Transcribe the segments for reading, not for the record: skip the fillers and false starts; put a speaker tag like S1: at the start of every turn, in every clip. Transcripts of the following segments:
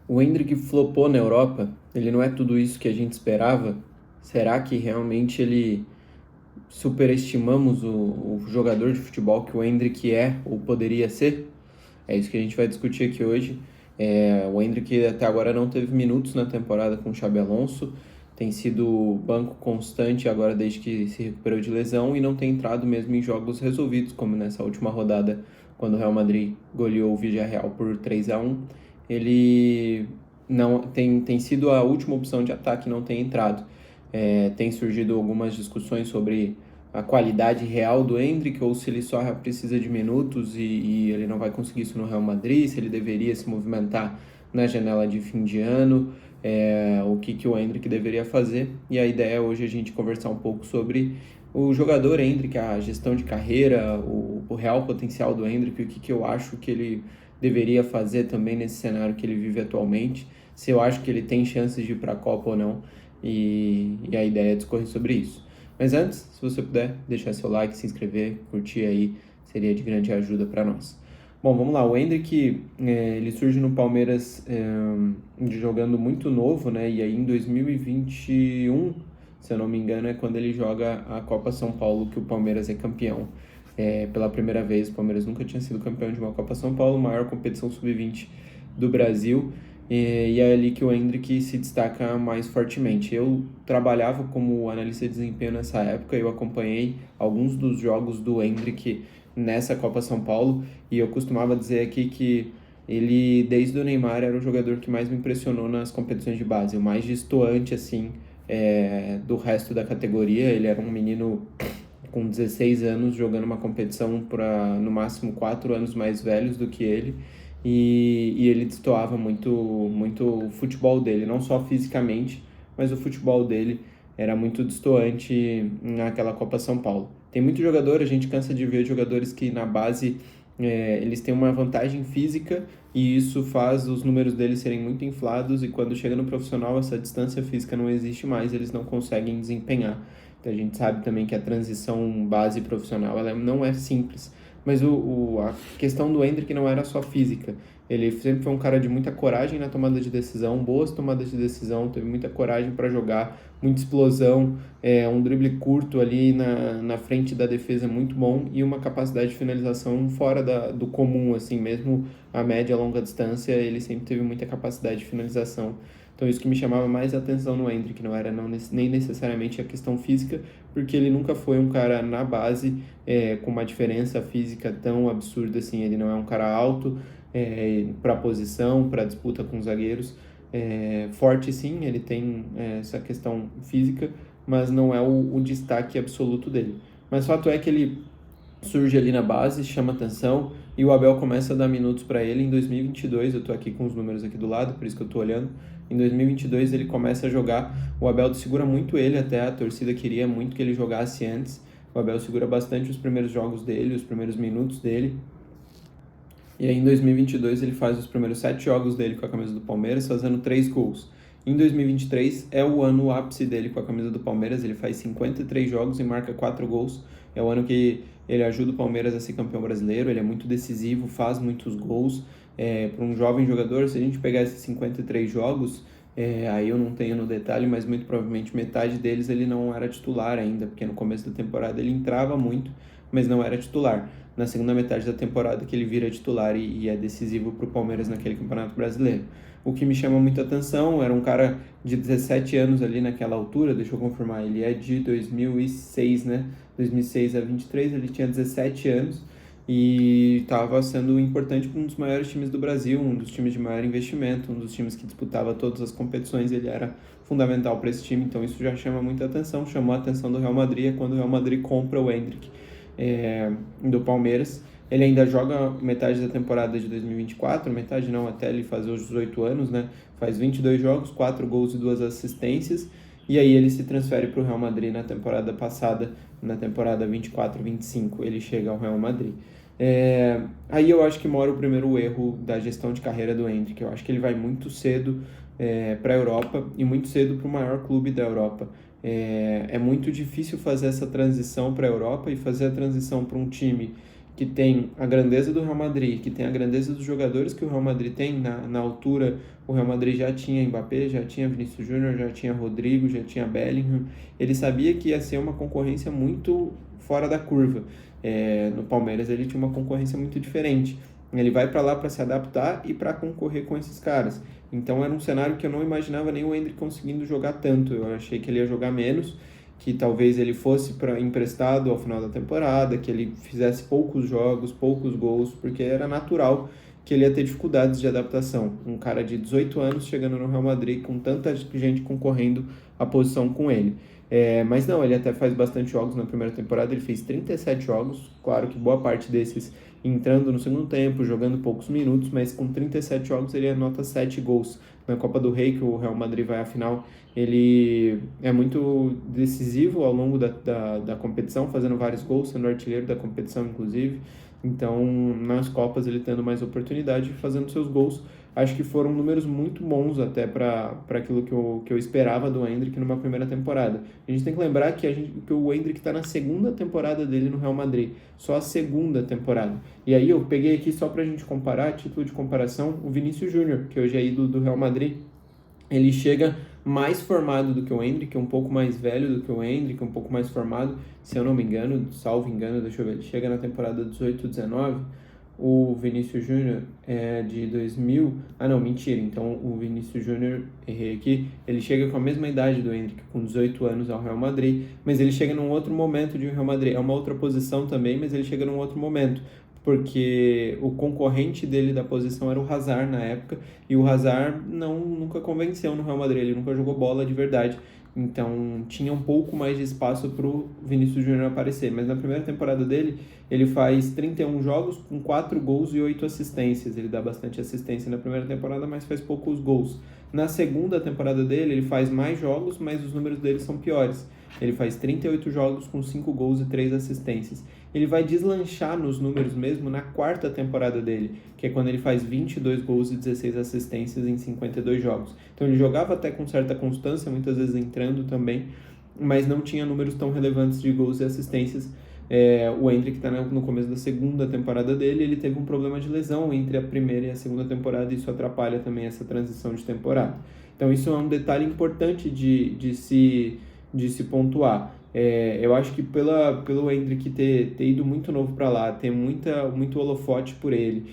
S1: O Endrick flopou na Europa? Ele não é tudo isso que a gente esperava? Será que realmente ele superestimamos o jogador de futebol que o Endrick é ou poderia ser? É isso que a gente vai discutir aqui hoje. O Endrick até agora não teve minutos na temporada com o Xabi Alonso, tem sido banco constante agora desde que se recuperou de lesão e não tem entrado mesmo em jogos resolvidos, como nessa última rodada, quando o Real Madrid goleou o Villarreal por 3-1. Ele não tem sido a última opção de ataque, não tem entrado. Tem surgido algumas discussões sobre a qualidade real do Endrick ou se ele só precisa de minutos e ele não vai conseguir isso no Real Madrid, se ele deveria se movimentar na janela de fim de ano, o que o Endrick deveria fazer. E a ideia é hoje a gente conversar um pouco sobre o jogador Endrick, a gestão de carreira, o real potencial do Endrick, o que eu acho que ele deveria fazer também nesse cenário que ele vive atualmente, se eu acho que ele tem chances de ir para a Copa ou não, e a ideia é discorrer sobre isso. Mas antes, se você puder, deixar seu like, se inscrever, curtir aí, seria de grande ajuda para nós. Bom, vamos lá. O Endrick, ele surge no Palmeiras jogando muito novo, né? E aí em 2021, se eu não me engano, é quando ele joga a Copa São Paulo, que o Palmeiras é campeão. Pela primeira vez, o Palmeiras nunca tinha sido campeão de uma Copa São Paulo, maior competição sub-20 do Brasil. E é ali que o Endrick se destaca mais fortemente. Eu trabalhava como analista de desempenho nessa época, eu acompanhei alguns dos jogos do Endrick nessa Copa São Paulo, e eu costumava dizer aqui que ele, desde o Neymar, era o jogador que mais me impressionou nas competições de base, o mais destoante, assim, do resto da categoria. Ele era um menino com 16 anos jogando uma competição para, no máximo, 4 anos mais velhos do que ele, e ele destoava muito o futebol dele, não só fisicamente, mas o futebol dele era muito destoante naquela Copa São Paulo. Tem muito jogador, a gente cansa de ver jogadores que na base eles têm uma vantagem física e isso faz os números deles serem muito inflados, e quando chega no profissional essa distância física não existe mais, eles não conseguem desempenhar. Então a gente sabe também que a transição base profissional ela não é simples. Mas a questão do Endrick não era só física. Ele sempre foi um cara de muita coragem na tomada de decisão, boas tomadas de decisão, teve muita coragem para jogar, muita explosão, um drible curto ali na frente da defesa muito bom e uma capacidade de finalização fora do comum, assim, mesmo a média e a longa distância, ele sempre teve muita capacidade de finalização. Então isso que me chamava mais atenção no Endrick, não era nem necessariamente a questão física, porque ele nunca foi um cara na base com uma diferença física tão absurda assim. Ele não é um cara alto para posição, para disputa com os zagueiros. Forte sim, ele tem essa questão física, mas não é o destaque absoluto dele. Mas o fato é que ele surge ali na base, chama atenção, e o Abel começa a dar minutos para ele em 2022. Eu estou aqui com os números aqui do lado, por isso que eu estou olhando. Em 2022 ele começa a jogar, o Abel segura muito ele, até a torcida queria muito que ele jogasse antes. O Abel segura bastante os primeiros jogos dele, os primeiros minutos dele. E aí em 2022 ele faz os primeiros 7 jogos dele com a camisa do Palmeiras, fazendo 3 gols. Em 2023 é o ano ápice dele com a camisa do Palmeiras, ele faz 53 jogos e marca 4 gols. É o ano que ele ajuda o Palmeiras a ser campeão brasileiro, ele é muito decisivo, faz muitos gols. Para um jovem jogador, se a gente pegar esses 53 jogos, aí eu não tenho no detalhe, mas muito provavelmente metade deles ele não era titular ainda, porque no começo da temporada ele entrava muito, mas não era titular. Na segunda metade da temporada que ele vira titular e é decisivo para o Palmeiras naquele Campeonato Brasileiro. O que me chama muita atenção, era um cara de 17 anos ali naquela altura, deixa eu confirmar, ele é de 2006, né? 2006 a 23, ele tinha 17 anos e estava sendo importante para um dos maiores times do Brasil, um dos times de maior investimento, um dos times que disputava todas as competições, ele era fundamental para esse time, então isso já chama muita atenção, chamou a atenção do Real Madrid, quando o Real Madrid compra o Endrick do Palmeiras. Ele ainda joga metade da temporada de 2024, metade não, até ele fazer os 18 anos, né? Faz 22 jogos, 4 gols e 2 assistências, e aí ele se transfere para o Real Madrid na temporada passada, na temporada 24-25, ele chega ao Real Madrid. Aí eu acho que mora o primeiro erro da gestão de carreira do Endrick. Eu acho que ele vai muito cedo para a Europa e muito cedo para o maior clube da Europa. É muito difícil fazer essa transição para a Europa e fazer a transição para um time que tem a grandeza do Real Madrid, que tem a grandeza dos jogadores que o Real Madrid tem na altura, o Real Madrid já tinha Mbappé, já tinha Vinícius Júnior, já tinha Rodrigo, já tinha Bellingham. Ele sabia que ia ser uma concorrência muito fora da curva. No Palmeiras ele tinha uma concorrência muito diferente. Ele vai para lá para se adaptar e para concorrer com esses caras. Então era um cenário que eu não imaginava nem o Endrick conseguindo jogar tanto. Eu achei que ele ia jogar menos, que talvez ele fosse emprestado ao final da temporada, que ele fizesse poucos jogos, poucos gols, porque era natural que ele ia ter dificuldades de adaptação. Um cara de 18 anos chegando no Real Madrid com tanta gente concorrendo a posição com ele. Mas não, ele até faz bastante jogos na primeira temporada, ele fez 37 jogos, claro que boa parte desses entrando no segundo tempo, jogando poucos minutos, mas com 37 jogos ele anota 7 gols. Na Copa do Rei, que o Real Madrid vai à final, ele é muito decisivo ao longo da competição, fazendo vários gols, sendo artilheiro da competição, inclusive. Então, nas Copas, ele tendo mais oportunidade, fazendo seus gols. Acho que foram números muito bons até para aquilo que eu esperava do Endrick numa primeira temporada. A gente tem que lembrar que o Endrick está na segunda temporada dele no Real Madrid, só a segunda temporada. E aí eu peguei aqui só para a gente comparar, a título de comparação, o Vinícius Júnior, que hoje é ídolo do Real Madrid. Ele chega mais formado do que o Endrick, um pouco mais velho do que o Endrick, um pouco mais formado, se eu não me engano, salvo engano, deixa eu ver, ele chega na temporada 18-19, o Vinícius Júnior é de 2000... Ah, não, mentira. Então, o Vinícius Júnior, errei aqui, ele chega com a mesma idade do Endrick, com 18 anos ao Real Madrid, mas ele chega num outro momento de Real Madrid. É uma outra posição também, mas ele chega num outro momento, porque o concorrente dele da posição era o Hazard na época, e o Hazard nunca convenceu no Real Madrid, ele nunca jogou bola de verdade. Então tinha um pouco mais de espaço para o Vinícius Júnior aparecer. Mas na primeira temporada dele, ele faz 31 jogos com 4 gols e 8 assistências. Ele dá bastante assistência na primeira temporada, mas faz poucos gols. Na segunda temporada dele, ele faz mais jogos, mas os números dele são piores. Ele faz 38 jogos com 5 gols e 3 assistências. Ele vai deslanchar nos números mesmo na quarta temporada dele, que é quando ele faz 22 gols e 16 assistências em 52 jogos. Então ele jogava até com certa constância, muitas vezes entrando também, mas não tinha números tão relevantes de gols e assistências. O Endrick está no começo da segunda temporada dele, ele teve um problema de lesão entre a primeira e a segunda temporada, e isso atrapalha também essa transição de temporada. Então isso é um detalhe importante de se pontuar. Eu acho que pelo Endrick ter ido muito novo para lá, ter muito holofote por ele,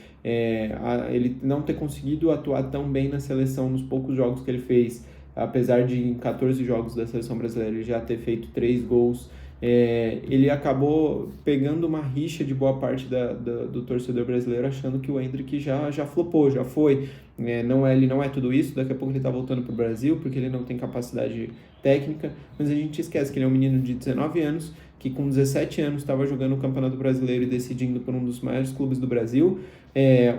S1: ele não ter conseguido atuar tão bem na seleção nos poucos jogos que ele fez, apesar de em 14 jogos da seleção brasileira ele já ter feito 3 gols, ele acabou pegando uma rixa de boa parte do torcedor brasileiro, achando que o Endrick já flopou, já foi. Ele não é tudo isso, daqui a pouco ele está voltando para o Brasil, porque ele não tem capacidade técnica, mas a gente esquece que ele é um menino de 19 anos, que com 17 anos estava jogando o Campeonato Brasileiro e decidindo por um dos maiores clubes do Brasil.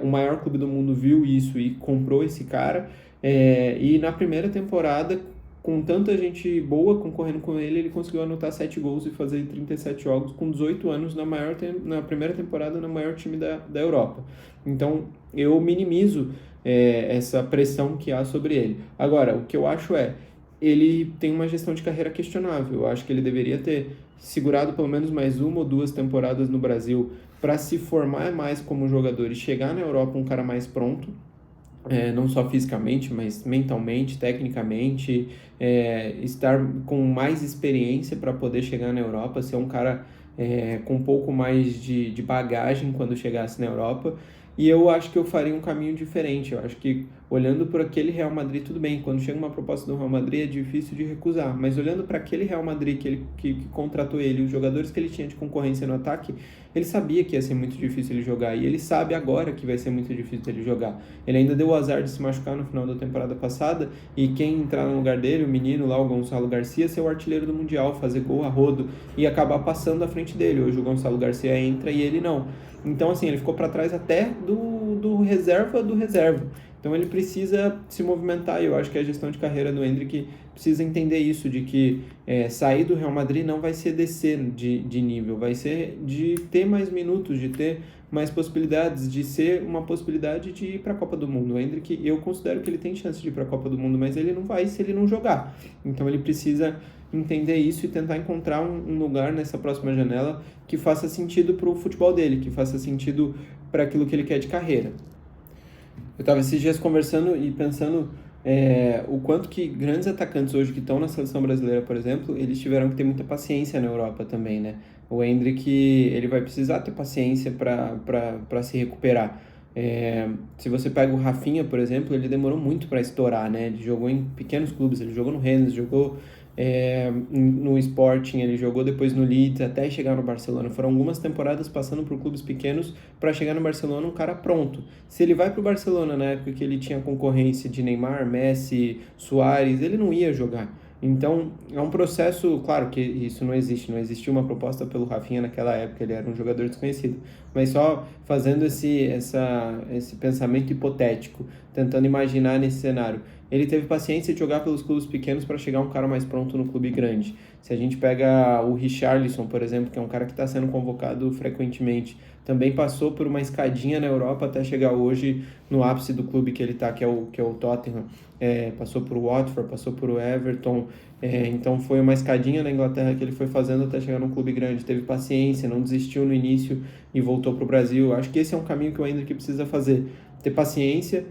S1: O maior clube do mundo viu isso e comprou esse cara, e na primeira temporada, com tanta gente boa concorrendo com ele, ele conseguiu anotar 7 gols e fazer 37 jogos com 18 anos na primeira temporada no maior time da Europa. Então, eu minimizo essa pressão que há sobre ele. Agora, o que eu acho ele tem uma gestão de carreira questionável. Eu acho que ele deveria ter segurado pelo menos mais 1 ou 2 temporadas no Brasil para se formar mais como jogador e chegar na Europa um cara mais pronto, não só fisicamente, mas mentalmente, tecnicamente, estar com mais experiência para poder chegar na Europa, ser um cara com um pouco mais de bagagem quando chegasse na Europa. E eu acho que eu faria um caminho diferente. Eu acho que, olhando por aquele Real Madrid, tudo bem, quando chega uma proposta do Real Madrid é difícil de recusar, mas olhando para aquele Real Madrid que contratou ele, os jogadores que ele tinha de concorrência no ataque, ele sabia que ia ser muito difícil ele jogar, e ele sabe agora que vai ser muito difícil ele jogar. Ele ainda deu o azar de se machucar no final da temporada passada, e quem entrar no lugar dele, o menino lá, o Gonçalo Garcia, ser o artilheiro do Mundial, fazer gol a rodo e acabar passando à frente dele. Hoje o Gonçalo Garcia entra e ele não. Então, assim, ele ficou para trás até do reserva do reserva. Então ele precisa se movimentar, e eu acho que a gestão de carreira do Endrick precisa entender isso, de que sair do Real Madrid não vai ser descer de nível, vai ser de ter mais minutos, de ter mais possibilidades, de ser uma possibilidade de ir para a Copa do Mundo. O Endrick, eu considero que ele tem chance de ir para a Copa do Mundo, mas ele não vai se ele não jogar. Então ele precisa entender isso e tentar encontrar um lugar nessa próxima janela que faça sentido para o futebol dele, que faça sentido para aquilo que ele quer de carreira. Eu estava esses dias conversando e pensando o quanto que grandes atacantes hoje que estão na seleção brasileira, por exemplo, eles tiveram que ter muita paciência na Europa também, né? O Endrick, ele vai precisar ter paciência para se recuperar. Se você pega o Rafinha, por exemplo, ele demorou muito para estourar, né? Ele jogou em pequenos clubes, ele jogou no Rennes, jogou no Sporting, ele jogou depois no Leeds até chegar no Barcelona. Foram algumas temporadas passando por clubes pequenos para chegar no Barcelona um cara pronto. Se ele vai para o Barcelona na época que ele tinha concorrência de Neymar, Messi, Suárez, ele não ia jogar. Então, é um processo, claro que isso não existia uma proposta pelo Rafinha naquela época, ele era um jogador desconhecido, mas só fazendo esse pensamento hipotético, tentando imaginar nesse cenário. Ele teve paciência de jogar pelos clubes pequenos para chegar um cara mais pronto no clube grande. Se a gente pega o Richarlison, por exemplo, que é um cara que está sendo convocado frequentemente, também passou por uma escadinha na Europa até chegar hoje no ápice do clube que ele está, que é o Tottenham. Passou por Watford, passou por Everton, então foi uma escadinha na Inglaterra que ele foi fazendo até chegar num clube grande. Teve paciência, não desistiu no início e voltou para o Brasil. Acho que esse é um caminho que o Endrick precisa fazer, ter paciência,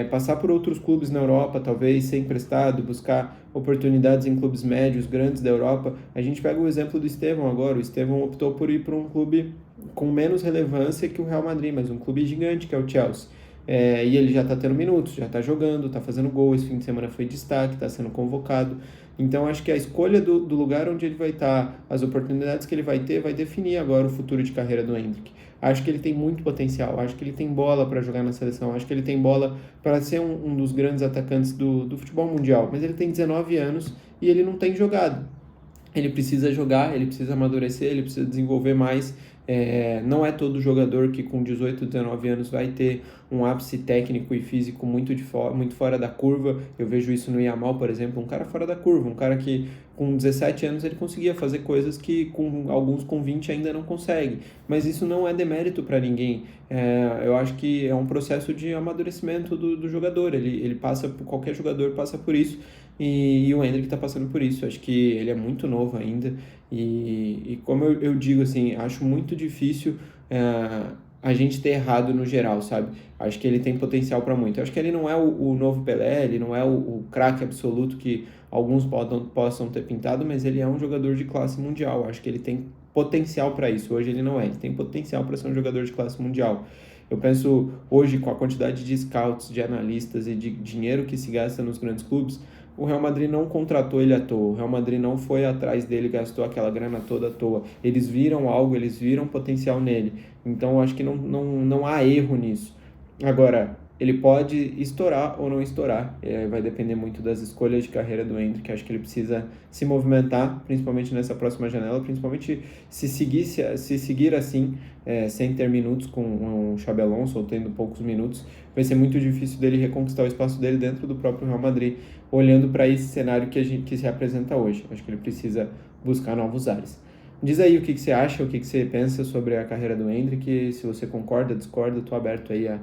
S1: passar por outros clubes na Europa, talvez ser emprestado, buscar oportunidades em clubes médios, grandes da Europa. A gente pega o exemplo do Estevão agora. O Estevão optou por ir para um clube com menos relevância que o Real Madrid, mas um clube gigante que é o Chelsea. E ele já está tendo minutos, já está jogando, está fazendo gol, esse fim de semana foi destaque, está sendo convocado. Então acho que a escolha do lugar onde ele vai estar, as oportunidades que ele vai ter, vai definir agora o futuro de carreira do Endrick. Acho que ele tem muito potencial, acho que ele tem bola para jogar na seleção, acho que ele tem bola para ser um dos grandes atacantes do futebol mundial, mas ele tem 19 anos e ele não tem jogado. Ele precisa jogar, ele precisa amadurecer, ele precisa desenvolver mais. Não é todo jogador que com 18, 19 anos vai ter um ápice técnico e físico muito fora da curva. Eu vejo isso no Yamal, por exemplo, um cara fora da curva, um cara que com 17 anos ele conseguia fazer coisas que alguns com 20 ainda não conseguem. Mas isso não é demérito para ninguém. Eu acho que é um processo de amadurecimento do jogador. Ele passa por, qualquer jogador passa por isso. E o Endrick está passando por isso. Acho que ele é muito novo ainda e como eu digo, assim, acho muito difícil a gente ter errado no geral, sabe? Acho que ele tem potencial para muito. Acho que ele não é o novo Pelé, ele não é o craque absoluto que alguns possam ter pintado, mas ele é um jogador de classe mundial. Acho que ele tem potencial para isso. Hoje ele não é, ele tem potencial para ser um jogador de classe mundial. Eu penso hoje, com a quantidade de scouts, de analistas e de dinheiro que se gasta nos grandes clubes, o Real Madrid não contratou ele à toa, o Real Madrid não foi atrás dele e gastou aquela grana toda à toa. Eles viram algo, eles viram potencial nele. Então, eu acho que não há erro nisso. Agora, ele pode estourar ou não estourar. Vai depender muito das escolhas de carreira do Endrick. Acho que ele precisa se movimentar, principalmente nessa próxima janela, principalmente se seguir assim, sem ter minutos com o Xabi Alonso ou tendo poucos minutos, vai ser muito difícil dele reconquistar o espaço dele dentro do próprio Real Madrid, olhando para esse cenário que se apresenta hoje. Acho que ele precisa buscar novos ares. Diz aí o que você acha, o que você pensa sobre a carreira do Endrick, se você concorda, discorda, estou aberto aí a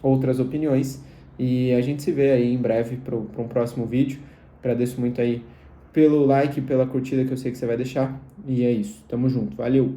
S1: outras opiniões, e a gente se vê aí em breve para um próximo vídeo. Agradeço muito aí pelo like, pela curtida que eu sei que você vai deixar, e é isso, tamo junto, valeu!